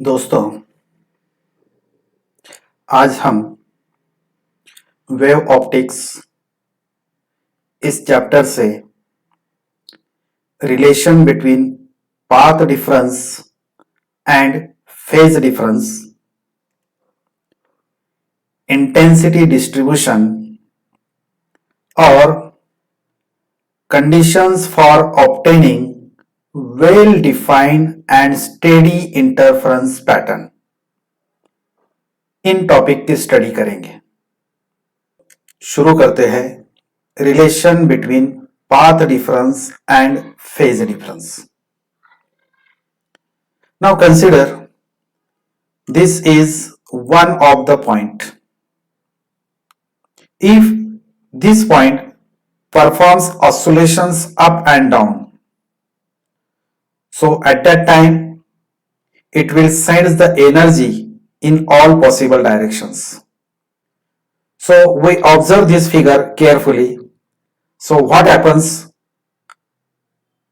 दोस्तों, आज हम वेव ऑप्टिक्स इस चैप्टर से relation between path difference and phase difference, intensity distribution और conditions for obtaining well-defined and steady interference pattern in topic की study करेंगे। शुरू करते हैं relation between path difference and phase difference. Now consider this is one of the point. If this point performs oscillations up and down, so at that time it will send the energy in all possible directions. So we observe this figure carefully. So what happens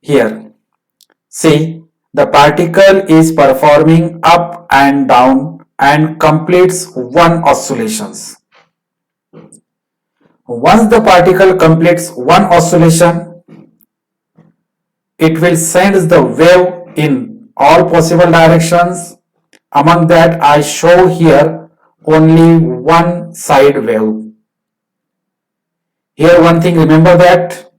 here? See, the particle is performing up and down and completes one oscillations. Once the particle completes one oscillation, it will send the wave in all possible directions. Among that, I show here only one side wave. Here one thing, remember that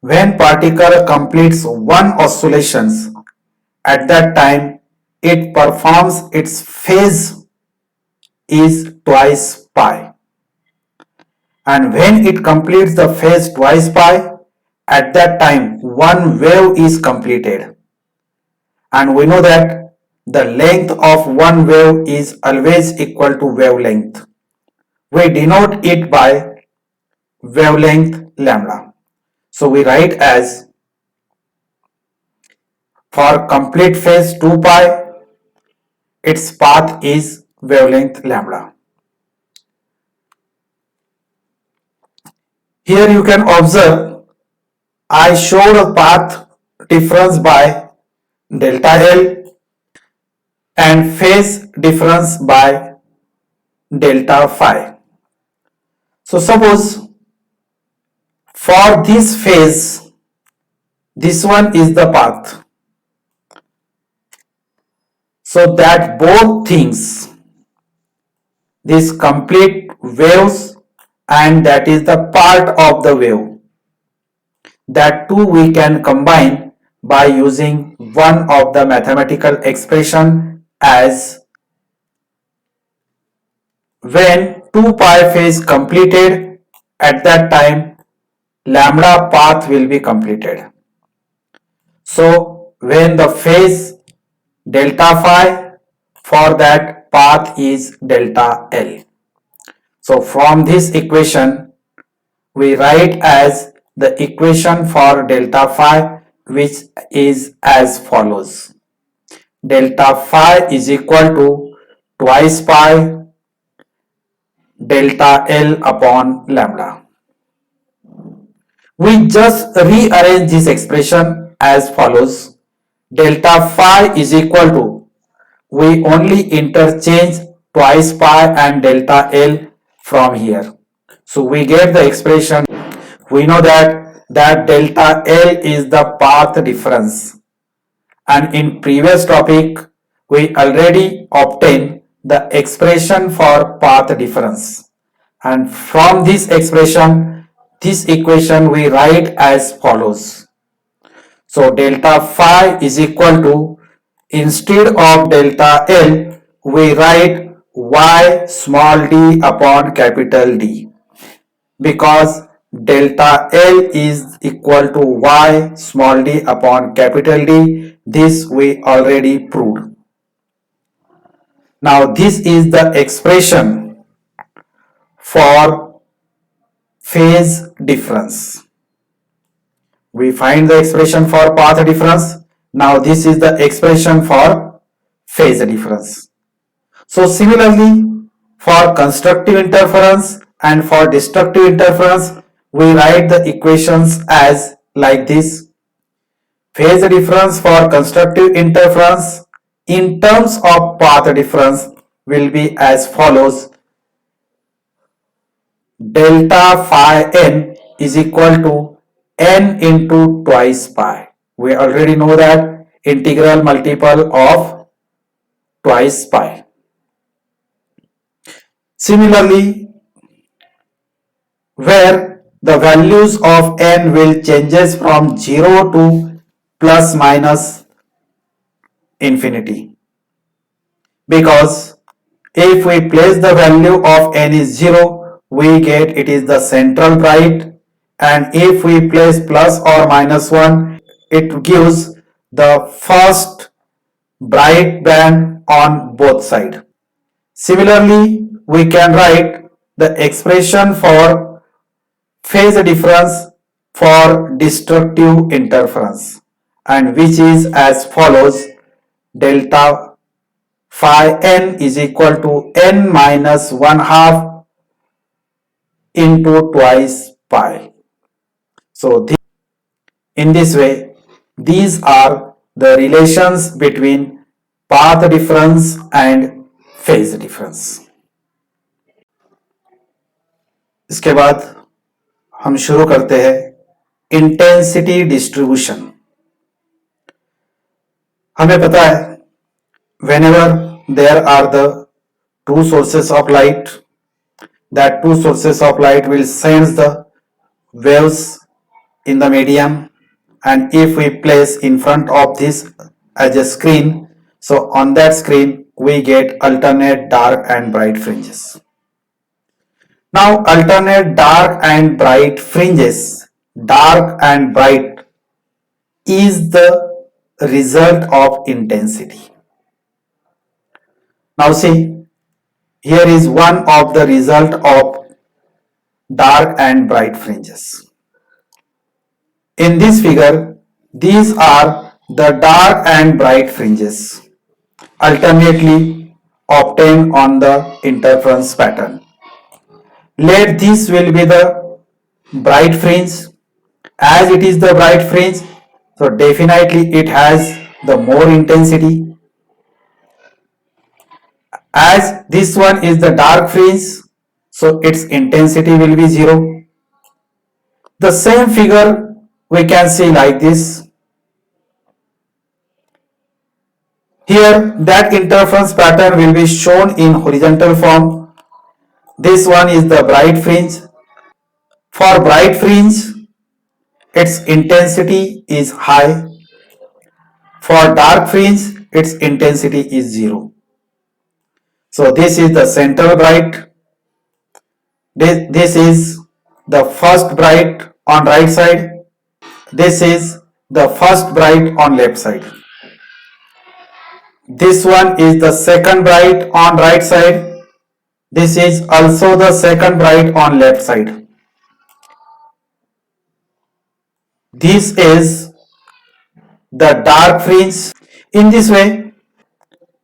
when particle completes one oscillations, at that time it performs its phase is twice pi. And when it completes the phase twice pi, at that time one wave is completed. And we know that the length of one wave is always equal to wavelength. We denote it by wavelength lambda. So we write as, for complete phase 2 pi, its path is wavelength lambda. Here you can observe I showed a path difference by delta L and phase difference by delta phi. So suppose for this phase, this one is the path, so that both things, this complete waves and that is the part of the wave, that two we can combine by using one of the mathematical expression as when 2 pi phase completed, at that time lambda path will be completed. So when the phase delta phi, for that path is delta L. So from this equation we write as the equation for delta phi, which is as follows: delta phi is equal to twice pi delta L upon lambda. We just rearrange this expression as follows: delta phi is equal to, we only interchange twice pi and delta L from here. So we get the expression. We know that delta L is the path difference, and in previous topic we already obtained the expression for path difference, and from this expression, this equation we write as follows. So delta phi is equal to, instead of delta L we write y small d upon capital D, because delta L is equal to y small d upon capital D. This we already proved. Now this is the expression for phase difference. We find the expression for path difference. Now this is the expression for phase difference. So similarly, for constructive interference and for destructive interference, we write the equations as like this. Phase difference for constructive interference in terms of path difference will be as follows. Delta phi n is equal to n into twice pi. We already know that integral multiple of twice pi. Similarly, where the values of n will changes from 0 to plus minus infinity, because if we place the value of n is 0, we get it is the central bright, and if we place plus or minus 1, it gives the first bright band on both sides. Similarly, we can write the expression for phase difference for destructive interference, and which is as follows. Delta phi n is equal to n minus 1 half into twice pi. So in this way, these are the relations between path difference and phase difference. इसके बाद हम शुरू करते हैं intensity distribution. हमें पता है whenever there are the two sources of light, that two sources of light will send the waves in the medium, and if we place in front of this as a screen, so on that screen we get alternate dark and bright fringes. Now alternate dark and bright fringes, dark and bright, is the result of intensity. Now see, here is one of the result of dark and bright fringes. In this figure, these are the dark and bright fringes alternately obtained on the interference pattern. Let this will be the bright fringe. As it is the bright fringe, so definitely it has the more intensity. As this one is the dark fringe, so its intensity will be 0. The same figure we can see like this. Here that interference pattern will be shown in horizontal form. This one is the bright fringe. For bright fringe, its intensity is high. For dark fringe, its intensity is 0. So this is the central bright. This is the first bright on right side. This is the first bright on left side. This one is the second bright on right side. This is also the second bright on left side. This is the dark fringe. In this way,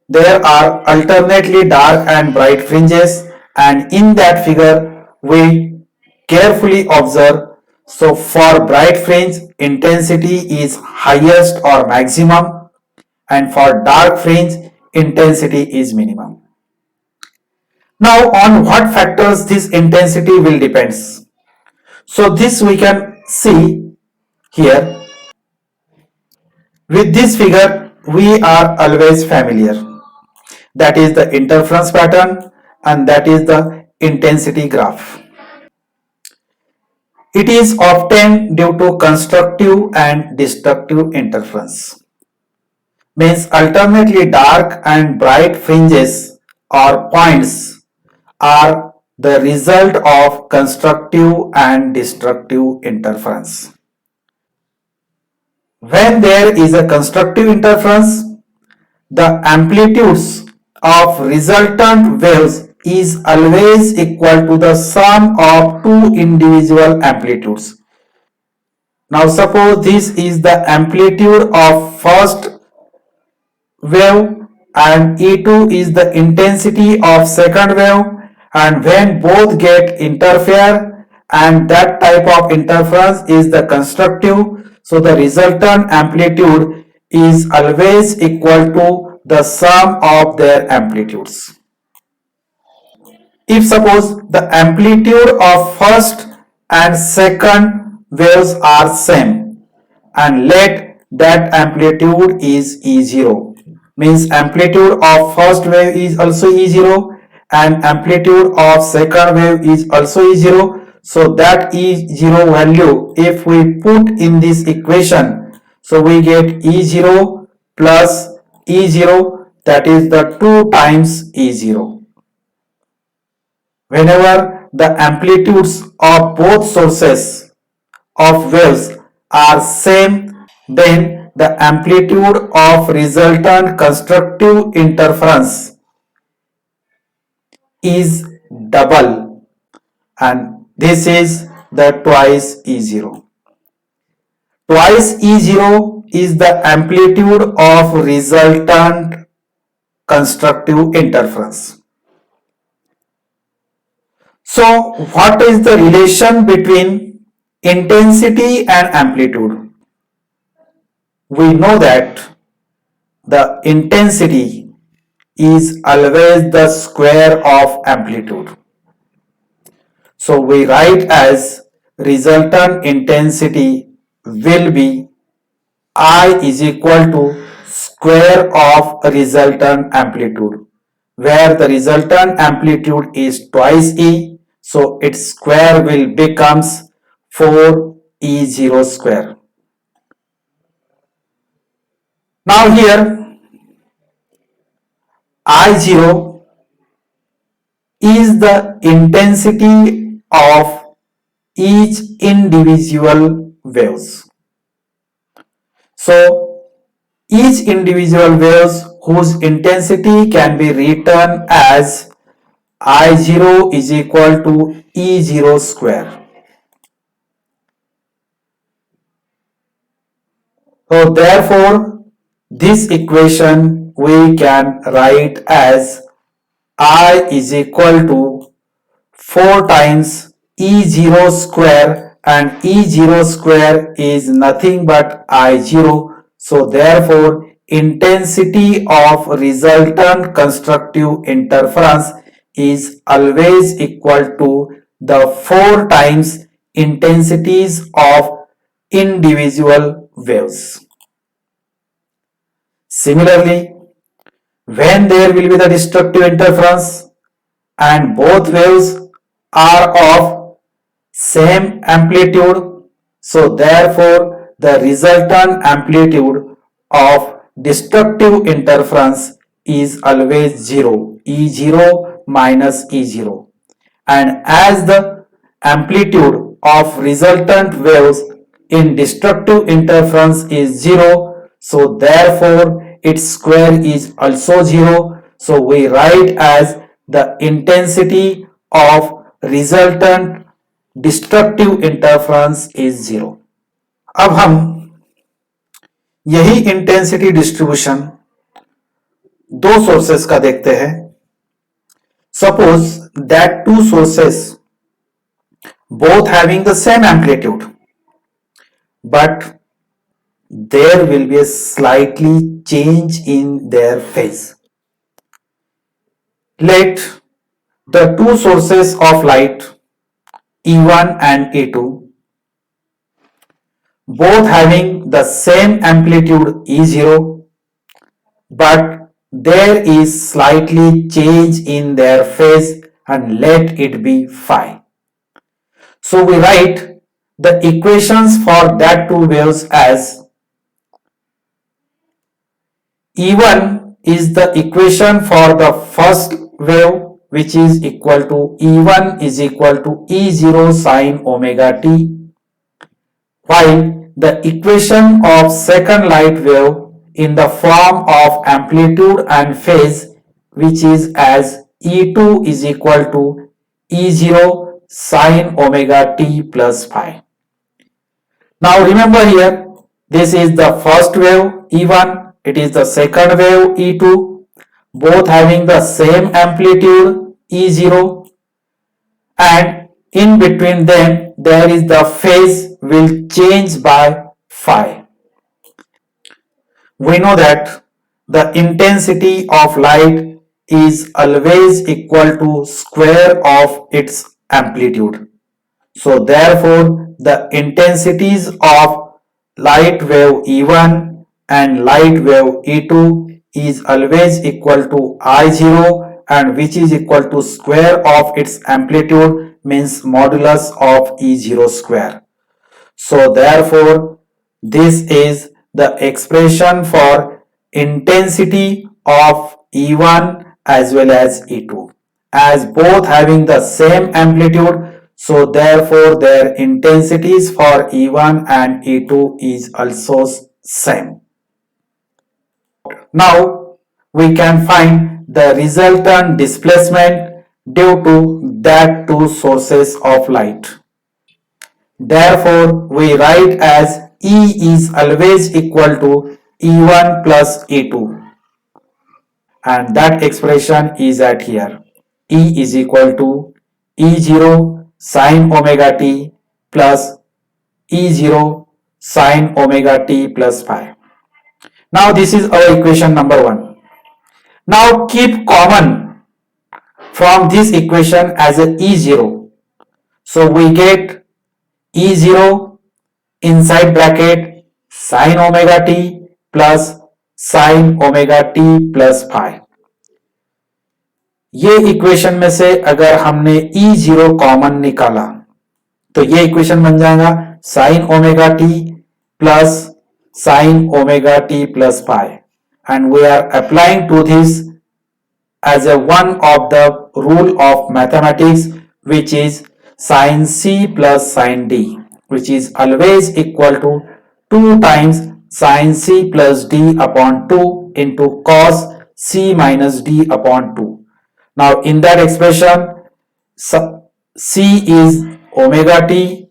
there are alternately dark and bright fringes, and in that figure we carefully observe. So for bright fringe, intensity is highest or maximum, and for dark fringe, intensity is minimum. Now on what factors this intensity will depends. So this we can see here. With this figure we are always familiar. That is the interference pattern, and that is the intensity graph. It is obtained due to constructive and destructive interference. Means alternately dark and bright fringes or points are the result of constructive and destructive interference. When there is a constructive interference, the amplitudes of resultant waves is always equal to the sum of two individual amplitudes. Now suppose this is the amplitude of first wave and E2 is the intensity of second wave, and when both get interfere, and that type of interference is the constructive, so the resultant amplitude is always equal to the sum of their amplitudes. If suppose the amplitude of first and second waves are same, and let that amplitude is E0, means amplitude of first wave is also E0 and amplitude of second wave is also E0. So that E0 value, if we put in this equation, so we get E0 plus E0, that is the 2 times E0. Whenever the amplitudes of both sources of waves are same, then the amplitude of resultant constructive interference is double, and this is the twice E0. Twice E0 is the amplitude of resultant constructive interference. So what is the relation between intensity and amplitude? We know that the intensity is always the square of amplitude. So we write as resultant intensity will be I is equal to square of resultant amplitude, where the resultant amplitude is twice E, so its square will becomes 4E0 square. Now here I0 is the intensity of each individual waves. So each individual waves whose intensity can be written as I0 is equal to E0 square. So therefore this equation we can write as I is equal to 4 times E0 square, and E0 square is nothing but I0. So therefore intensity of resultant constructive interference is always equal to the 4 times intensities of individual waves. Similarly, when there will be the destructive interference and both waves are of same amplitude, so therefore the resultant amplitude of destructive interference is always 0, E0 minus E0, and as the amplitude of resultant waves in destructive interference is 0, so therefore its square is also 0. So we write as the intensity of resultant destructive interference is 0. अब हम यही intensity distribution दो sources का देखते हैं. Suppose that two sources both having the same amplitude, but there will be a slightly change in their phase. Let the two sources of light E1 and E2 both having the same amplitude E0, but there is slightly change in their phase, and let it be phi. So we write the equations for that two waves as E1 is the equation for the first wave, which is equal to E1 is equal to E0 sine omega t, while the equation of second light wave in the form of amplitude and phase, which is as E2 is equal to E0 sine omega t plus phi. Now remember here, this is the first wave E1, it is the second wave E2, both having the same amplitude E0, and in between them there is the phase will change by phi. We know that the intensity of light is always equal to square of its amplitude. So therefore, the intensities of light wave E1 and light wave E2 is always equal to I0, and which is equal to square of its amplitude, means modulus of E0 square. So therefore, this is the expression for intensity of E1 as well as E2. As both having the same amplitude, so therefore their intensities for E1 and E2 is also same. Now we can find the resultant displacement due to that two sources of light. Therefore, we write as E is always equal to E1 plus E2, and that expression is at here. E is equal to E0 sine omega t plus E0 sine omega t plus phi. Now this is our equation number 1. Now keep common from this equation as a E0. So we get E0 inside bracket sin omega t plus sin omega t plus phi. ये equation में से अगर हमने E0 common निकाला तो ये equation बन जाएगा sin omega t plus sin omega t plus phi, and we are applying to this as a one of the rule of mathematics, which is sin c plus sin d, which is always equal to 2 times sin c plus d upon 2 into cos c minus d upon 2. Now in that expression, c is omega t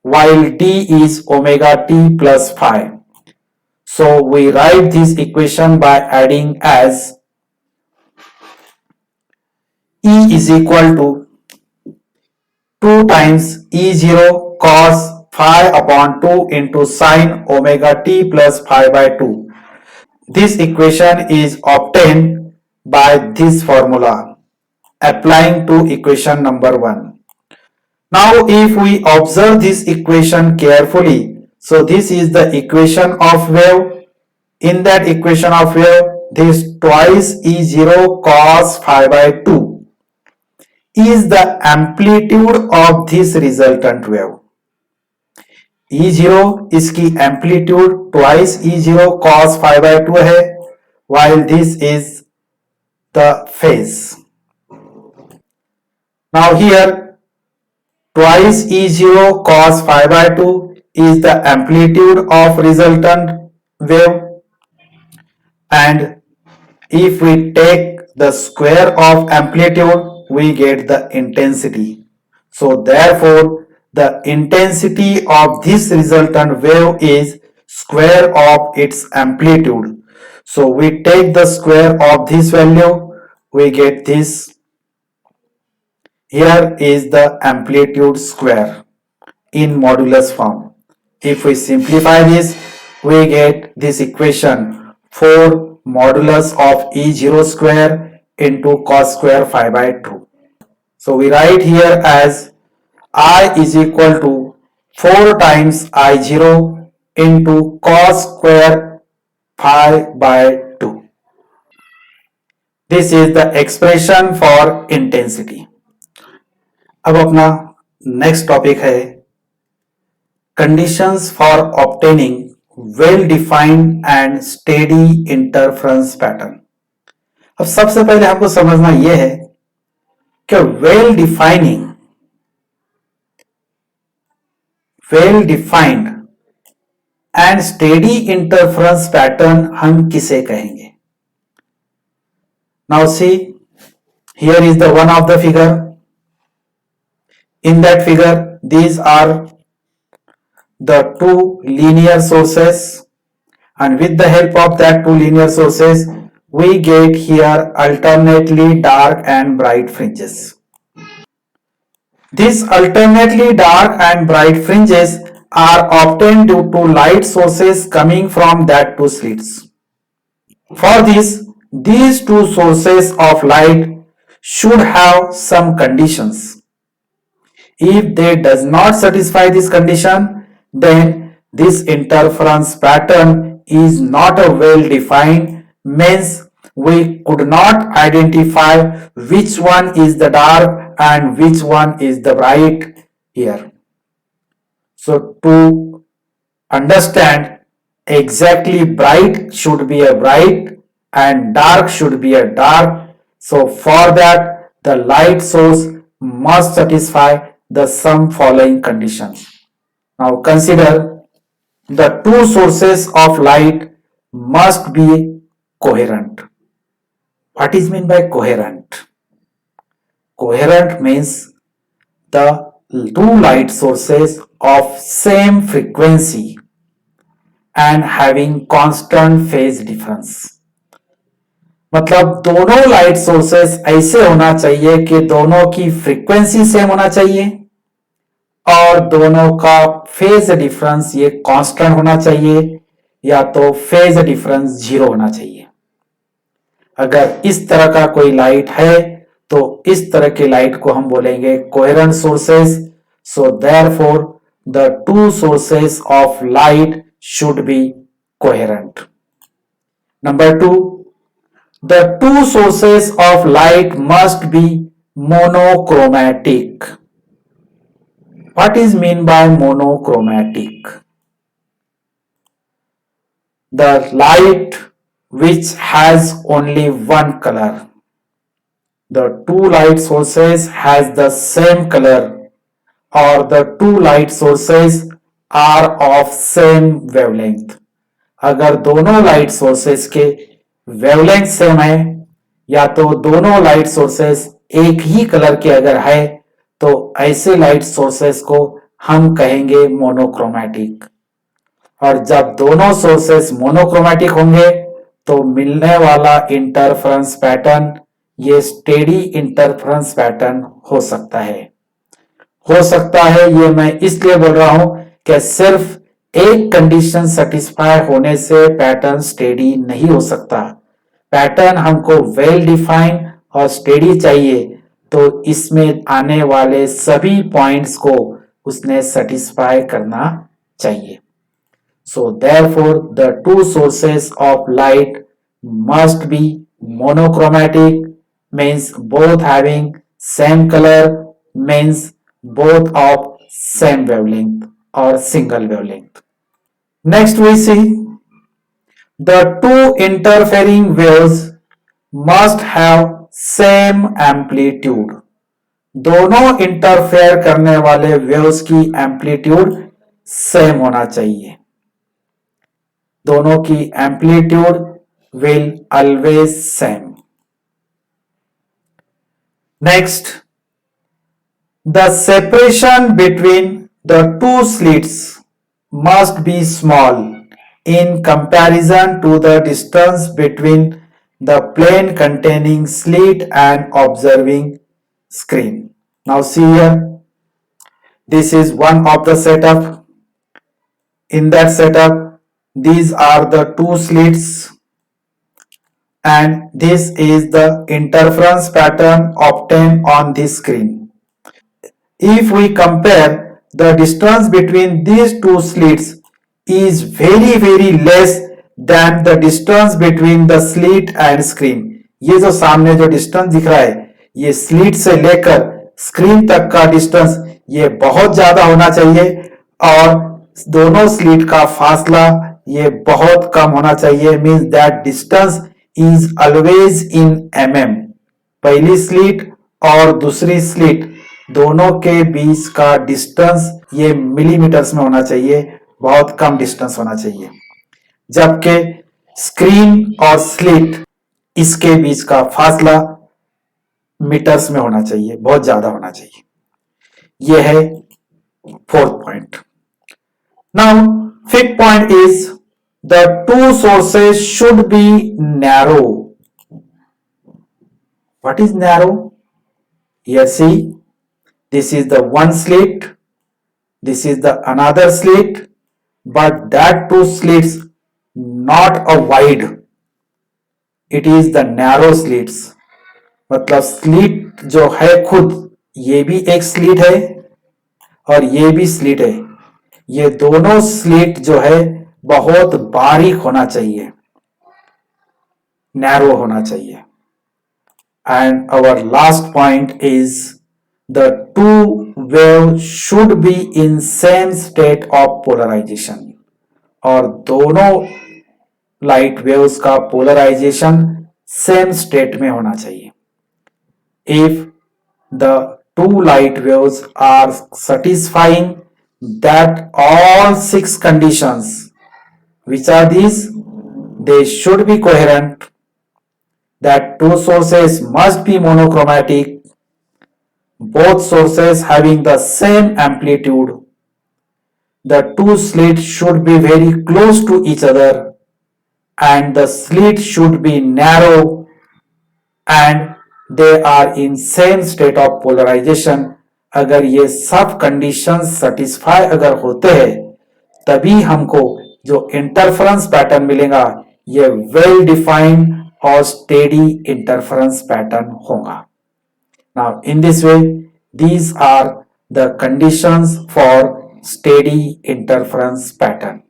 while d is omega t plus phi. So we write this equation by adding as E is equal to 2 times E0 cos phi upon 2 into sin omega t plus phi by 2. This equation is obtained by this formula, applying to equation number 1. Now if we observe this equation carefully, so this is the equation of wave. In that equation of wave, this twice E0 cos phi by 2 is the amplitude of this resultant wave. E0 इसकी amplitude twice E0 cos phi by 2 है, while this is the phase. Now here twice E0 cos phi by 2 is the amplitude of resultant wave, and if we take the square of amplitude, we get the intensity. So therefore, the intensity of this resultant wave is square of its amplitude. So we take the square of this value, we get this. Here is the amplitude square in modulus form. If we simplify this, we get this equation 4 modulus of E0 square into cos square phi by 2. So we write here as I is equal to 4 times I0 into cos square phi by 2. This is the expression for intensity. अब अपना next topic है conditions for obtaining well defined and steady interference pattern. अब सबसे पहले आपको समझना यह है कि well defined and steady interference pattern हम किसे कहेंगे. Now see, here is the one of the figure. In that figure, these are the two linear sources, and with the help of that two linear sources, we get here alternately dark and bright fringes. These alternately dark and bright fringes are obtained due to light sources coming from that two slits. For this, these two sources of light should have some conditions. If they does not satisfy this condition, then this interference pattern is not a well defined, means we could not identify which one is the dark and which one is the bright here. So to understand exactly bright should be a bright and dark should be a dark. So for that the light source must satisfy the some following conditions. Now consider the two sources of light must be coherent. What is meant by coherent? Coherent means the two light sources of same frequency and having constant phase difference. मतलब दोनों light sources ऐसे होना चाहिए कि दोनों की frequency same होना चाहिए और दोनों का फेज डिफरेंस ये कांस्टेंट होना चाहिए या तो फेज डिफरेंस 0 होना चाहिए। अगर इस तरह का कोई लाइट है तो इस तरह के लाइट को हम बोलेंगे coherent sources. So therefore the two sources of light should be coherent. Number 2, the two sources of light must be monochromatic. What is mean by monochromatic? The light which has only one color. The two light sources has the same color or the two light sources are of same wavelength. अगर दोनों light sources के wavelength same है या तो दोनों light sources एक ही colour के अगर है तो ऐसे लाइट सोर्सेस को हम कहेंगे मोनोक्रोमैटिक। और जब दोनों सोर्सेस मोनोक्रोमैटिक होंगे तो मिलने वाला इंटरफेरेंस पैटर्न ये स्टेडी इंटरफेरेंस पैटर्न हो सकता है। ये मैं इसलिए बोल रहा हूं कि सिर्फ एक कंडीशन सेटिस्फाई होने से पैटर्न स्टेडी नहीं हो सकता। पैटर्न हमको वेल डिफाइन और स्टेडी चाहिए तो इसमें आने वाले सभी पॉइंट्स को उसने सेटिस्फाई करना चाहिए। So therefore the two sources of light must be monochromatic, means both having same color, means both of same wavelength or single wavelength. Next we see the two interfering waves must have same amplitude. दोनों interfere करने वाले waves की amplitude same होना चाहिए। दोनों की amplitude will always same. Next, the separation between the two slits must be small in comparison to the distance between the plane containing slit and observing screen. Now see here, this is one of the setup. In that setup, these are the two slits and this is the interference pattern obtained on this screen. If we compare, the distance between these two slits is very less than the distance between the slit and screen. ये जो सामने जो distance दिख रहा है ये slit से लेकर स्क्रीन तक का डिस्टेंस ये बहुत ज्यादा होना चाहिए और दोनों स्लिट का फासला ये बहुत कम होना चाहिए। Means that distance is always in mm. पहली स्लिट और दूसरी स्लिट दोनों के बीच का डिस्टेंस ये मिलीमीटर्स में होना चाहिए, बहुत कम डिस्टेंस होना चाहिए। जबकि स्क्रीन और स्लिट इसके बीच का फासला मीटर्स में होना चाहिए, बहुत ज्यादा होना चाहिए। यह है fourth point. Now fifth point is the two sources should be narrow. What is narrow? Here see, this is the one slit, this is the another slit, but that two slits not a wide. It is the narrow slits, मतलब slit जो है खुद, ये भी एक slit है और ये भी स्लिट है। ये दोनों स्लिट जो है बहुत बारीक होना चाहिए, नैरो होना चाहिए। And our last point is the two waves should be in same state of polarization, और दोनों लाइट वेव्स का पोलराइजेशन सेम स्टेट में होना चाहिए। If the two light waves are satisfying that all six conditions, which are these? They should be coherent, that two sources must be monochromatic, both sources having the same amplitude, the two slits should be very close to each other, and the slit should be narrow, and they are in same state of polarization। अगर ये सब conditions satisfy अगर होते हैं तभी हमको जो interference pattern मिलेगा ये वेल डिफाइंड और स्टेडी इंटरफेरेंस पैटर्न होगा। Now in this way these are the conditions for steady interference pattern।